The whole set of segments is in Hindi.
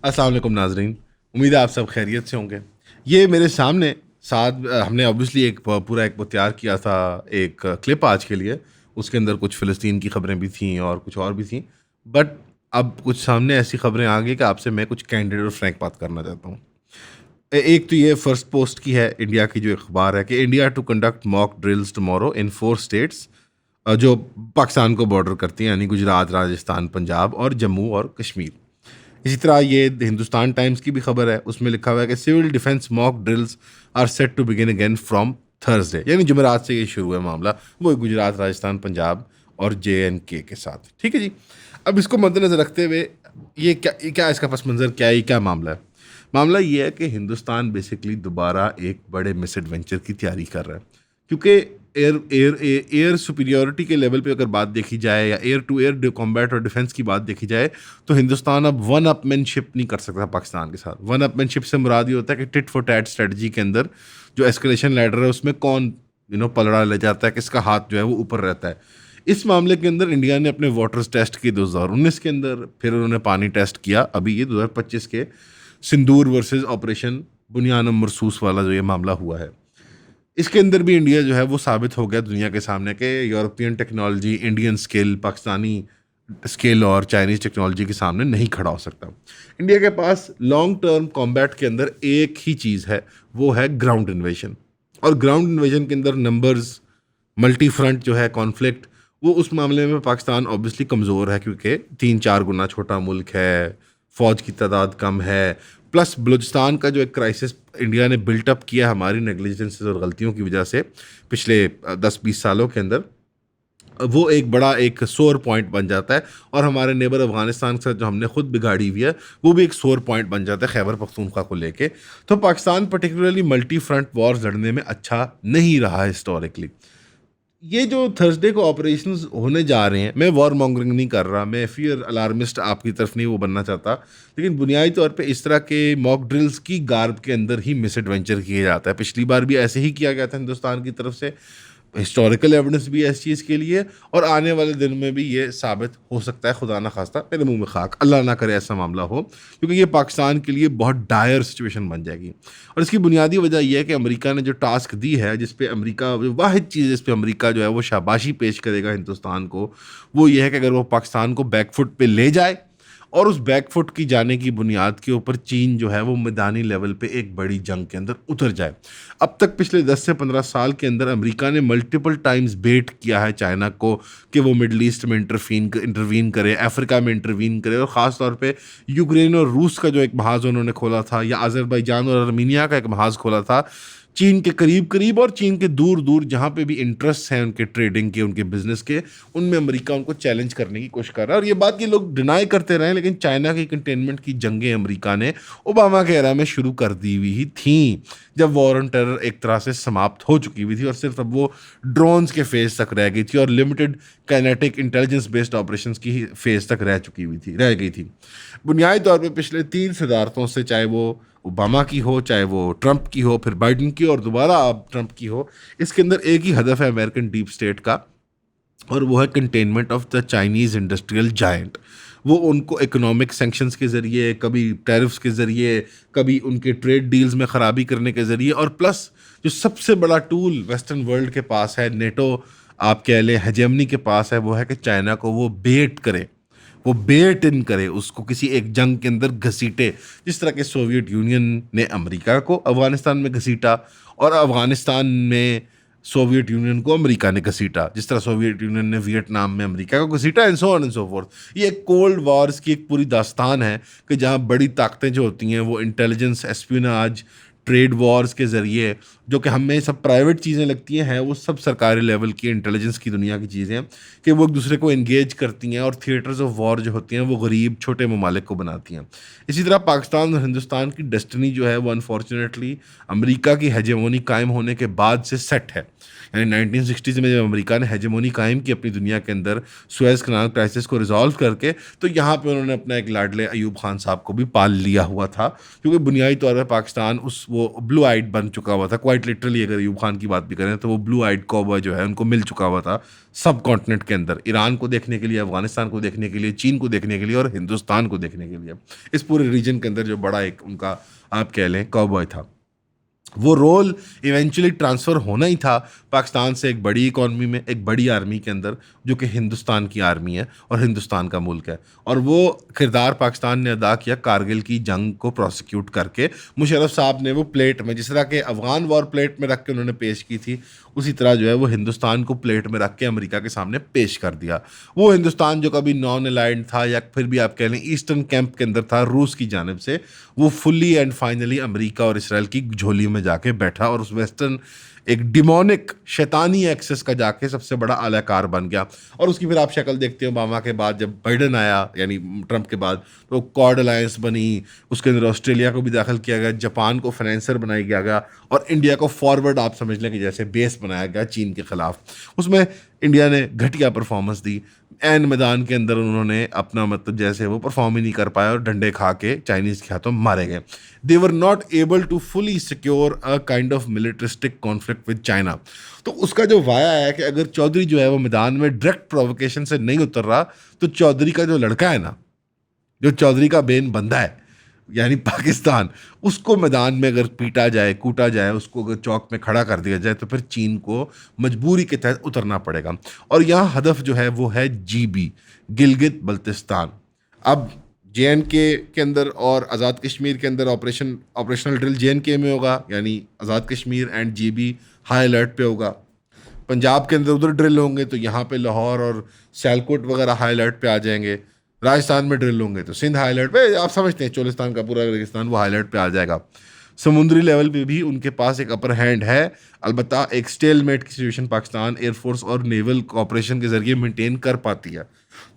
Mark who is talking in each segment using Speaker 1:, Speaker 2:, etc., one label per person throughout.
Speaker 1: अस्सलाम वालेकुम नाजरीन। उम्मीद है आप सब खैरियत से होंगे। ये मेरे सामने साथ हमने ऑब्वियसली पूरा एक वो तैयार किया था, एक क्लिप आज के लिए। उसके अंदर कुछ फ़िलिस्तीन की ख़बरें भी थीं और कुछ और भी थीं। बट अब कुछ सामने ऐसी ख़बरें आ गई कि आपसे मैं कुछ कैंडिड और फ्रैंक बात करना चाहता हूँ। एक तो ये फर्स्ट पोस्ट की है, इंडिया की जो अखबार है कि India to conduct mock drills tomorrow in 4 states, जो पाकिस्तान को बॉर्डर करती हैं, यानी गुजरात, राजस्थान, पंजाब और जम्मू और कश्मीर। इसी तरह ये हिंदुस्तान टाइम्स की भी खबर है, उसमें लिखा हुआ है कि civil defence mock drills are set to begin again from Thursday, यानी जुमेरात से ये शुरू है मामला, वो गुजरात, राजस्थान, पंजाब और JNK के साथ। ठीक है जी। अब इसको मद्देनज़र रखते हुए ये क्या इसका पस मंज़र क्या है, ये क्या मामला है? मामला ये है कि हिंदुस्तान बेसिकली दोबारा एक बड़े मिस एडवेंचर की तैयारी कर रहा है, क्योंकि एयर सुपीरियोरिटी के लेवल पे अगर बात देखी जाए या एयर टू एयर कॉम्बैट और डिफेंस की बात देखी जाए, तो हिंदुस्तान अब वन अपमैनशिप नहीं कर सकता पाकिस्तान के साथ। वन अपमैनशिप से मुराद ये होता है कि टिट फॉर टैट स्ट्रेटजी के अंदर जो एस्केलेशन लैडर है उसमें कौन पलड़ा ले जाता है, किसका हाथ जो है वो ऊपर रहता है। इस मामले के अंदर इंडिया ने अपने वाटर्स टेस्ट किए 2019 के अंदर, फिर उन्होंने पानी टेस्ट किया अभी ये 2025 के सिंदूर वर्सेस ऑपरेशन बुनियान मरसूस वाला जो ये मामला हुआ है। इसके अंदर भी इंडिया जो है वो साबित हो गया दुनिया के सामने कि European technology, Indian skill, Pakistani skill और चाइनीज़ टेक्नोलॉजी के सामने नहीं खड़ा हो सकता। इंडिया के पास लॉन्ग टर्म कॉम्बैट के अंदर एक ही चीज़ है, वो है ग्राउंड इन्वेजन। और ग्राउंड इन्वेजन के अंदर नंबर्स, मल्टी फ्रंट जो है कॉन्फ्लिक्ट, वो उस मामले में पाकिस्तान ऑब्वियसली कमज़ोर है, क्योंकि 3-4 गुना छोटा मुल्क है, फ़ौज की तादाद कम है, प्लस बलूचिस्तान का जो एक क्राइसिस इंडिया ने बिल्टअप किया हमारी नेग्लिजेंसेस और गलतियों की वजह से पिछले 10-20 सालों के अंदर, वो एक बड़ा एक सोर पॉइंट बन जाता है। और हमारे नेबर अफगानिस्तान के साथ जो हमने खुद बिगाड़ी हुई है, वो भी एक सोर पॉइंट बन जाता है खैबर पख्तूनख्वा को लेके। तो Pakistan particularly multi front Wars लड़ने में अच्छा नहीं रहा हिस्टोरिकली। ये जो थर्सडे को ऑपरेशंस होने जा रहे हैं, मैं वॉर मॉन्गरिंग नहीं कर रहा, मैं फियर अलार्मिस्ट आपकी तरफ नहीं वो बनना चाहता, लेकिन बुनियादी तौर पे इस तरह के मॉक ड्रिल्स की गार्ब के अंदर ही मिस एडवेंचर किया जाता है। पिछली बार भी ऐसे ही किया गया था हिंदुस्तान की तरफ से, हिस्टोरिकल एविडेंस भी है इस चीज़ के लिए, और आने वाले दिन में भी ये साबित हो सकता है, खुदा ना खास्ता, मेरे मुंह में खाक, अल्लाह ना करे ऐसा मामला हो, क्योंकि ये पाकिस्तान के लिए बहुत डायर सिचुएशन बन जाएगी। और इसकी बुनियादी वजह यह है कि अमेरिका ने जो टास्क दी है, जिस पे अमेरिका, जो वाहिद चीज़ जिस पे अमेरिका जो है वो शाबाशी पेश करेगा हिंदुस्तान को, वो ये है कि अगर वो पाकिस्तान को बैकफुट पे ले जाए, और उस बैकफुट की जाने की बुनियाद के ऊपर चीन जो है वो मैदानी लेवल पे एक बड़ी जंग के अंदर उतर जाए। अब तक पिछले 10 से 15 साल के अंदर अमेरिका ने मल्टीपल टाइम्स बेट किया है चाइना को कि वो मिडल ईस्ट में इंटरवीन करे, अफ्रीका में इंटरवीन करे, और ख़ास तौर पे यूक्रेन और रूस का जो एक महाज उन्होंने खोला था, या अज़रबैजान और आर्मीनिया का एक महाज खोला था, चीन के करीब करीब और चीन के दूर दूर जहाँ पे भी इंटरेस्ट हैं उनके ट्रेडिंग के, उनके बिजनेस के, उनमें अमेरिका उनको चैलेंज करने की कोशिश कर रहा है। और ये बात ये लोग डिनाई करते रहे, लेकिन चाइना की कंटेनमेंट की जंगें अमेरिका ने ओबामा के एरा में शुरू कर दी हुई ही थी, जब वॉर ऑन टेरर एक तरह से समाप्त हो चुकी हुई थी और सिर्फ अब वो ड्रोन्स के फेज तक रह गई थी और limited kinetic intelligence based operations की फेज तक रह गई थी। बुनियादी तौर पर पिछले 3 सदारतों से, चाहे वो ओबामा की हो, चाहे वो ट्रंप की हो, फिर बाइडन की और दोबारा अब ट्रंप की हो, इसके अंदर एक ही हदफ है अमेरिकन डीप स्टेट का, और वो है containment of the Chinese industrial giant. वो उनको इकोनॉमिक सैंक्शंस के ज़रिए, कभी टैरिफ्स के ज़रिए, कभी उनके ट्रेड डील्स में ख़राबी करने के ज़रिए, और प्लस जो सबसे बड़ा टूल वेस्टर्न वर्ल्ड के पास है, नेटो आप कह लें, हेजेमनी के पास है, वो है कि चाइना को वो बेट करे, वो बेट इन करे, उसको किसी एक जंग के अंदर घसीटे। जिस तरह के सोवियत यूनियन ने अमेरिका को अफ़गानिस्तान में घसीटा, और अफ़गानिस्तान में सोवियत यूनियन को अमेरिका ने घसीटा, जिस तरह सोवियत यूनियन ने वियतनाम में अमेरिका को घसीटा, and so on and so fourth. ये एक कोल्ड वॉर्स की एक पूरी दास्तान है कि जहाँ बड़ी ताकतें जो होती हैं वो इंटेलिजेंस, एस्पियोनाज, ट्रेड वॉर्स के ज़रिए, जो कि हमें सब प्राइवेट चीज़ें लगती हैं, वो सब सरकारी लेवल की इंटेलिजेंस की दुनिया की चीज़ें हैं कि वो एक दूसरे को एंगेज करती हैं, और थिएटर्स ऑफ वॉर जो होती हैं वो गरीब छोटे ममालिक को बनाती हैं। इसी तरह पाकिस्तान और हिंदुस्तान की डेस्टिनी जो है वो अनफॉर्चुनेटली अमेरिका की हेजेमोनी कायम होने के बाद से सेट है। यानी 1960s में जब अमेरिका ने हेजेमोनी कायम की अपनी दुनिया के अंदर, सुएज़ कनाल क्राइसिस को रिजॉल्व करके, तो यहाँ पे उन्होंने अपना एक लाडले अयूब खान साहब को भी पाल लिया हुआ था, क्योंकि बुनियादी तौर पर पाकिस्तान उस वो ब्लू आइड बन चुका हुआ था, क्वाइट लिटरली। अगर यूब खान की बात भी करें तो वो ब्लू आइड कौवा जो है उनको मिल चुका हुआ था सब कॉन्टिनेंट के अंदर, ईरान को देखने के लिए, अफगानिस्तान को देखने के लिए, चीन को देखने के लिए और हिंदुस्तान को देखने के लिए। इस पूरे रीजन के अंदर जो बड़ा एक उनका आप कह लें कौबॉय था, वो रोल इवेंचुअली ट्रांसफ़र होना ही था पाकिस्तान से एक बड़ी इकॉनमी में, एक बड़ी आर्मी के अंदर, जो कि हिंदुस्तान की आर्मी है और हिंदुस्तान का मुल्क है। और वो किरदार पाकिस्तान ने अदा किया कारगिल की जंग को प्रोसिक्यूट करके। मुशर्रफ साहब ने वो प्लेट में, जिस तरह के अफ़गान वॉर प्लेट में रख के उन्होंने पेश की थी, उसी तरह जो है वो हिंदुस्तान को प्लेट में रख के अमेरिका के सामने पेश कर दिया। वो हिंदुस्तान जो कभी नॉन अलाइंड था या फिर भी आप कह लें ईस्टर्न कैंप के अंदर था रूस की जानिब से, वो फुल्ली एंड फाइनली अमेरिका और इसराइल की झोली में जाके बैठा और उस वेस्टर्न एक डिमोनिक शैतानी एक्सेस का जाके सबसे बड़ा आलाकार बन गया। और उसकी फिर आप शक्ल देखते हो ओबामा के बाद, जब बाइडन आया यानी ट्रंप के बाद, तो क्वाड अलायंस बनी, उसके अंदर ऑस्ट्रेलिया को भी दाखिल किया गया, जापान को फाइनेंसर बनाया गया और इंडिया को फॉरवर्ड आप समझ लें कि जैसे बेस बनाया गया चीन के ख़िलाफ़। उसमें इंडिया ने घटिया परफॉर्मेंस दी, एन मैदान के अंदर उन्होंने अपना मतलब जैसे वो परफॉर्म ही नहीं कर पाए और डंडे खा के चाइनीज़ के हाथों मारे गए। They were not able to fully secure a kind of militaristic conflict with China. तो उसका जो वाया है कि अगर चौधरी जो है वो मैदान में डायरेक्ट प्रोवोकेशन से नहीं उतर रहा, तो चौधरी का जो लड़का है ना, जो चौधरी का बेन बंदा है यानी पाकिस्तान, उसको मैदान में अगर पीटा जाए, कूटा जाए, उसको अगर चौक में खड़ा कर दिया जाए, तो फिर चीन को मजबूरी के तहत उतरना पड़ेगा। और यहाँ हदफ जो है वो है GB, गिलगित बल्तिस्तान। अब JNK के अंदर और आज़ाद कश्मीर के अंदर ऑपरेशनल ड्रिल JNK में होगा, यानी Azad Kashmir and GB high alert पे होगा। पंजाब के अंदर उधर ड्रिल होंगे तो यहाँ पे लाहौर और सियालकोट वगैरह हाई अलर्ट पे आ जाएंगे। राजस्थान में ड्रिल होंगे तो सिंध हाई अलर्ट पे, आप समझते हैं चोलिस्तान का पूरा रेगिस्तान वो हाई अलर्ट पे आ जाएगा। समुद्री लेवल पे भी उनके पास एक अपर हैंड है, अलबत्ता एक स्टेलमेट की सिचुएशन पाकिस्तान एयरफोर्स और नेवल कॉपरेशन के ज़रिए मेंटेन कर पाती है।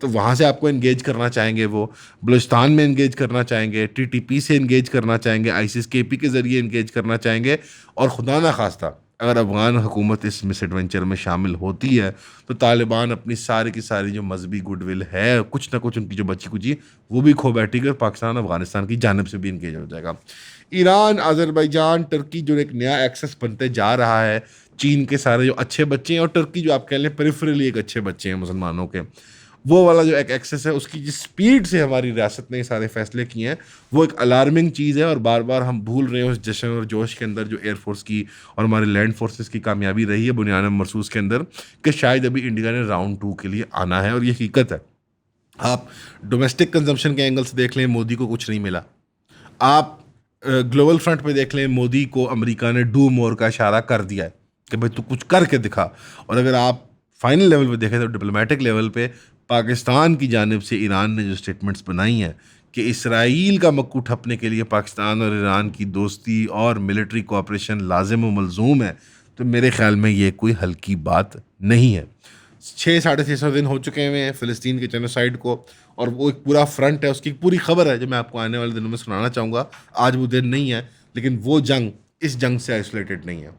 Speaker 1: तो वहाँ से आपको एंगेज करना चाहेंगे, वो बलूचिस्तान में एंगेज करना चाहेंगे, TTP से एंगेज करना चाहेंगे, ISIS-KP के ज़रिए एंगेज करना चाहेंगे। और खुदा ना खास्ता अगर अफ़गान हुकूमत इस मिस एडवेंचर में शामिल होती है, तो तालिबान अपनी सारी की सारी जो मजहबी गुडविल है, कुछ ना कुछ उनकी जो बची कुची, वो भी खो बैठेगी और पाकिस्तान अफ़गानिस्तान की जानिब से भी इंगेज हो जाएगा। ईरान, अज़रबैजान, टर्की जो एक नया एक्सेस बनते जा रहा है, चीन के सारे जो अच्छे बच्चे हैं और टर्की जो आप कह लें पेरिफेरली एक अच्छे बच्चे हैं मुसलमानों के, वो वाला जो एक एक्सेस है, उसकी जिस स्पीड से हमारी रियासत ने ये सारे फैसले किए हैं, वो एक अलार्मिंग चीज़ है। और बार बार हम भूल रहे हैं उस जश्न और जोश के अंदर जो एयरफोर्स की और हमारे लैंड फोर्सेस की कामयाबी रही है बुनियाद मरसूस के अंदर, कि शायद अभी इंडिया ने राउंड 2 के लिए आना है। और ये हकीकत है। आप डोमेस्टिक कंजम्पशन के एंगल से देख लें, मोदी को कुछ नहीं मिला। आप ग्लोबल फ्रंट पे देख लें, मोदी को अमेरिका ने डू मोर का इशारा कर दिया है कि भाई तू कुछ करके दिखा। और अगर आप फाइनल लेवल पे देखें तो डिप्लोमेटिक लेवल पे पाकिस्तान की जानिब से ईरान ने जो स्टेटमेंट्स बनाई हैं कि इसराइल का मक्कू ठपने के लिए पाकिस्तान और ईरान की दोस्ती और मिलिट्री कोऑपरेशन लाजिम व मलजूम है, तो मेरे ख्याल में ये कोई हल्की बात नहीं है। 600-650 दिन हो चुके हुए हैं फ़िलिस्तीन के जेनोसाइड को, और वो एक पूरा फ्रंट है, उसकी पूरी खबर है जो मैं आपको आने वाले दिनों में सुनाना चाहूँगा। आज वो दिन नहीं है, लेकिन वो जंग इस जंग से आइसोलेटेड नहीं है।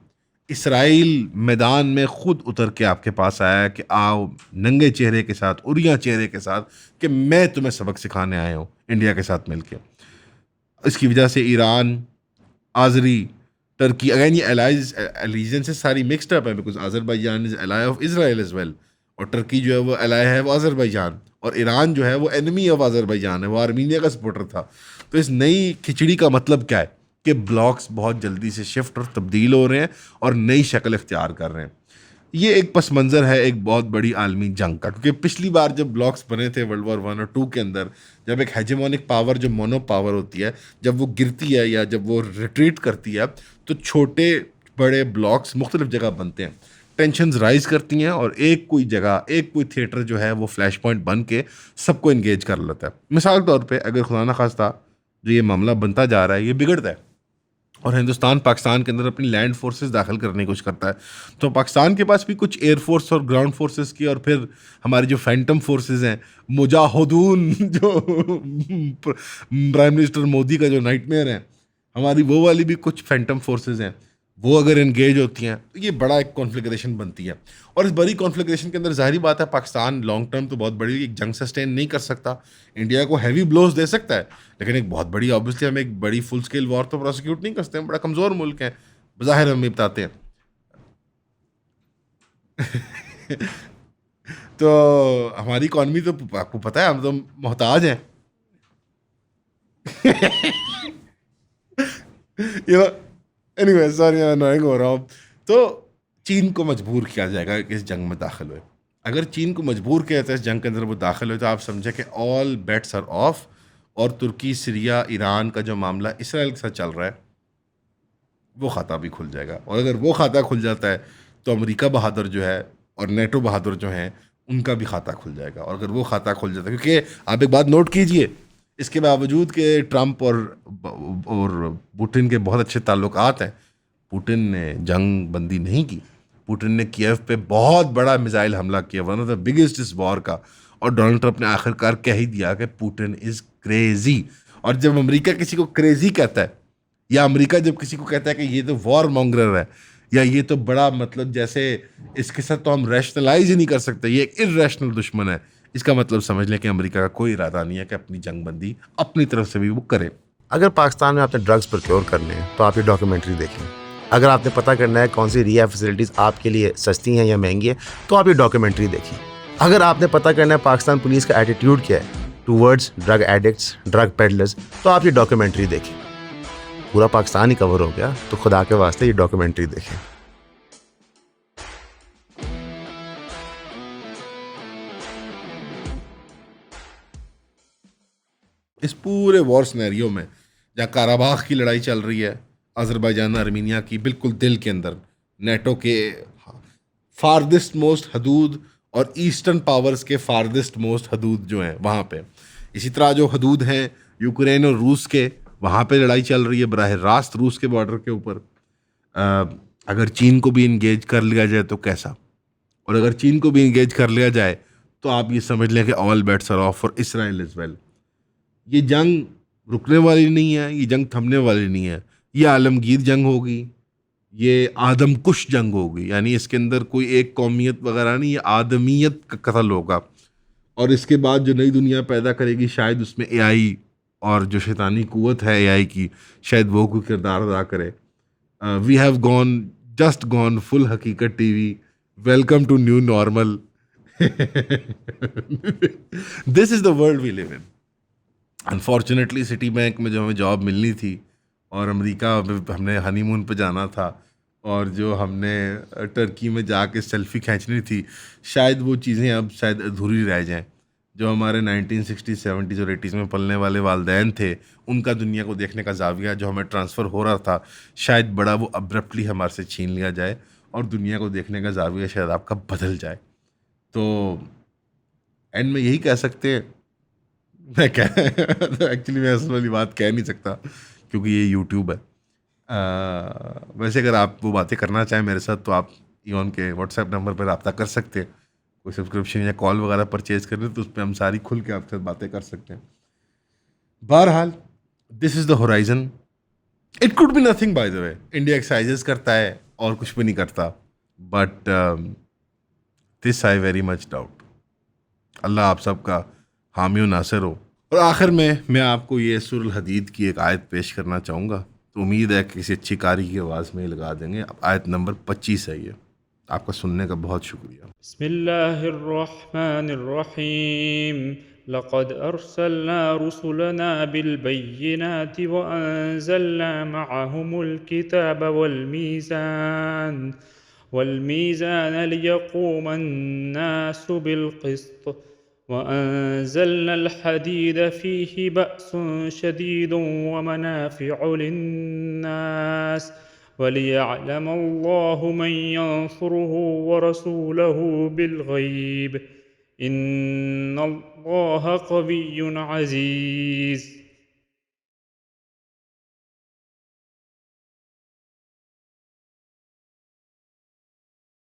Speaker 1: इसराइल मैदान में खुद उतर के आपके पास आया है कि आओ नंगे चेहरे के साथ, उरिया चेहरे के साथ, कि मैं तुम्हें सबक सिखाने आया हूँ इंडिया के साथ मिलके। इसकी वजह से ईरान, आज़री, टर्की, अगेन ये एलिजेंसेस सारी मिक्सड अप है, because Azerbaijan is ally of Israel as well, और टर्की जो है वो एलाई है वो अज़रबैजान, और ईरान जो है वो एनिमी ऑफ अज़रबैजान है, वो आर्मीनिया का सपोर्टर था। तो इस नई खिचड़ी का मतलब क्या है कि ब्लॉक्स बहुत जल्दी से शिफ्ट और तब्दील हो रहे हैं और नई शक्ल इख्तियार कर रहे हैं। ये एक पस मंज़र है एक बहुत बड़ी आलमी जंग का, क्योंकि पिछली बार जब ब्लॉक्स बने थे वर्ल्ड वॉर 1 और 2 के अंदर, जब एक हेजेमोनिक पावर जो मोनो पावर होती है, जब वो गिरती है या जब वो रिट्रीट करती है, तो छोटे बड़े ब्लॉक्स मुख्तलिफ जगह बनते हैं, टेंशन्स राइज करती हैं, और एक कोई जगह, एक कोई थिएटर जो है वो फ्लैश पॉइंट बन के सबको इंगेज कर लेता है। मिसाल के तौर पर अगर खुदा न खास्ता जो ये मामला बनता जा रहा है, ये बिगड़ता है और हिंदुस्तान पाकिस्तान के अंदर अपनी लैंड फोर्सेस दाखिल करने की कोशिश करता है, तो पाकिस्तान के पास भी कुछ एयरफोर्स और ग्राउंड फोर्सेस की, और फिर हमारी जो फैंटम फोर्सेस हैं, मुजाहिदून जो प्राइम मिनिस्टर मोदी का जो नाइटमेयर है, हमारी वो वाली भी कुछ फैंटम फोर्सेस हैं वो अगर एंगेज होती हैं तो ये बड़ा एक कॉन्फ्लिग्रेशन बनती है। और इस बड़ी कॉन्फ्लिग्रेशन के अंदर ज़ाहिर बात है पाकिस्तान लॉन्ग टर्म तो बहुत बड़ी एक जंग सस्टेन नहीं कर सकता। इंडिया को हैवी ब्लोज दे सकता है, लेकिन एक बहुत बड़ी ऑब्वियसली हम एक बड़ी फुल स्केल वॉर तो प्रोसिक्यूट नहीं कर सकते, हम बड़ा कमज़ोर मुल्क हैं, ज़ाहिर हम ये बताते हैं। तो हमारी इकॉनमी तो आपको पता है हम तो मोहताज हैं। यू नो, एनीवे सॉरी मैं अनोइंग हो रहा हूँ। तो चीन को मजबूर किया जाएगा कि इस जंग में दाखिल हुए। अगर चीन को मजबूर किया जाता है इस जंग के अंदर वो दाखिल हुए तो आप समझे कि ऑल बेट्स आर ऑफ। और तुर्की, सीरिया, ईरान का जो मामला इसराइल के साथ चल रहा है वो खाता भी खुल जाएगा। और अगर वो खाता खुल जाता है तो अमेरिका बहादुर जो है और नेटो बहादुर जो हैं उनका भी खाता खुल जाएगा। और अगर वो खाता खुल जाता है, क्योंकि आप एक बात नोट कीजिए, इसके बावजूद कि ट्रंप और पुतिन के बहुत अच्छे ताल्लुकात हैं, पुतिन ने जंग बंदी नहीं की। पुतिन ने कीव पे बहुत बड़ा मिसाइल हमला किया, वन ऑफ द बिगेस्ट इस वॉर का। और डोनाल्ड ट्रंप ने आखिरकार कह ही दिया कि पुतिन इज़ क्रेजी। और जब अमेरिका किसी को क्रेजी कहता है, या अमेरिका जब किसी को कहता है कि ये तो वॉर मॉन्गरर है, या ये तो बड़ा मतलब जैसे इसके साथ तो हम रैशनलाइज ही नहीं कर सकते, ये एक इरेशनल दुश्मन है, इसका मतलब समझ लें कि अमेरिका का कोई इरादा नहीं है कि अपनी जंग बंदी अपनी तरफ से भी वो करे।
Speaker 2: अगर पाकिस्तान में आपने ड्रग्स प्रोक्योर करने हैं तो आप ये डॉक्यूमेंट्री देखें। अगर आपने पता करना है कौन सी रिहा फैसिलिटीज़ आपके लिए सस्ती हैं या महंगी है तो आप ये डॉक्यूमेंट्री देखें। अगर आपने पता करना है पाकिस्तान पुलिस का एटीट्यूड क्या है towards drug addicts, drug peddlers, तो आप ये डॉक्यूमेंट्री देखें। पूरा पाकिस्तान ही कवर हो गया, तो खुदा के वास्ते ये डॉक्यूमेंट्री देखें।
Speaker 1: इस पूरे वॉर सिनेरियो में जहाँ काराबाख की लड़ाई चल रही है, अज़रबैजान अर्मीनिया की बिल्कुल दिल के अंदर, नेटो के फारदेस्ट मोस्ट हदूद और ईस्टर्न पावर्स के फारदेस्ट मोस्ट हदूद जो हैं वहाँ पे, इसी तरह जो हदूद हैं यूक्रेन और रूस के, वहाँ पे लड़ाई चल रही है बराह रास्त रूस के बॉर्डर के ऊपर। अगर चीन को भी इंगेज कर लिया जाए तो कैसा, और अगर चीन को भी इंगेज कर लिया जाए तो आप ये समझ लें कि all bets are off for Israel as well. ये जंग रुकने वाली नहीं है, ये जंग थमने वाली नहीं है, ये आलमगीर जंग होगी, ये आदमकुश जंग होगी। यानी इसके अंदर कोई एक कौमियत वगैरह नहीं, ये आदमियत का कत्ल होगा। और इसके बाद जो नई दुनिया पैदा करेगी शायद उसमें एआई और जो शैतानी कुव्वत है एआई की, शायद वो कोई किरदार अदा करे। We have gone just gone full Haqiqat TV, welcome to new normal. This is the world we live in. Unfortunately Citibank में जो हमें जॉब मिलनी थी और अमेरिका हमने हनीमून पे जाना था और जो हमने टर्की में जाके सेल्फ़ी खींचनी थी, शायद वो चीज़ें अब शायद अधूरी रह जाएं। जो हमारे 1960s 70s और 80s में पलने वाले वालदैन थे, उनका दुनिया को देखने का ज़ाविया जो हमें ट्रांसफ़र हो रहा था, शायद बड़ा वो अब्रप्टली हमारे से छीन लिया जाए और दुनिया को देखने का ज़ाविया शायद आपका बदल जाए। तो एंड में यही कह सकते हैं, मैं कह एक्चुअली मैं असल वाली बात कह नहीं सकता क्योंकि ये यूट्यूब है। वैसे अगर आप वो बातें करना चाहें मेरे साथ तो आप ईवन के व्हाट्सएप नंबर पर रब्ता कर सकते हैं। कोई सब्सक्रिप्शन या कॉल वगैरह परचेज करने तो उस पर हम सारी खुल के आपके साथ बातें कर सकते हैं। बहरहाल this is the horizon. It could be nothing by the way, India exercises करता है और कुछ भी नहीं करता, but this I very much doubt. अल्लाह आप सबका हामी नासिर हो। और आखिर में मैं आपको ये सूरह हदीद की एक आयत पेश करना चाहूँगा, तो उम्मीद है कि किसी अच्छी कारी की आवाज़ में लगा देंगे। अब आयत नंबर 25 है ये। आपका सुनने का बहुत शुक्रिया।
Speaker 3: बिस्मिल्लाहिर्रहमानिर्रहीम लक़द अर्सलना रुसुलना बिलबय्यिनाति व अंज़लना मअहुमुल किताब वल मीज़ान लियक़ूमन नासु बिलक़िस्त वअंज़लना अलहदीद फ़ीहि बअसुन शदीदुन वमनाफ़िअु लिन्नास वलियअलम अल्लाहु मन यंसुरुहु वरसूलहु बिलग़ैब इन्नल्लाह क़विय्युन अज़ीज़।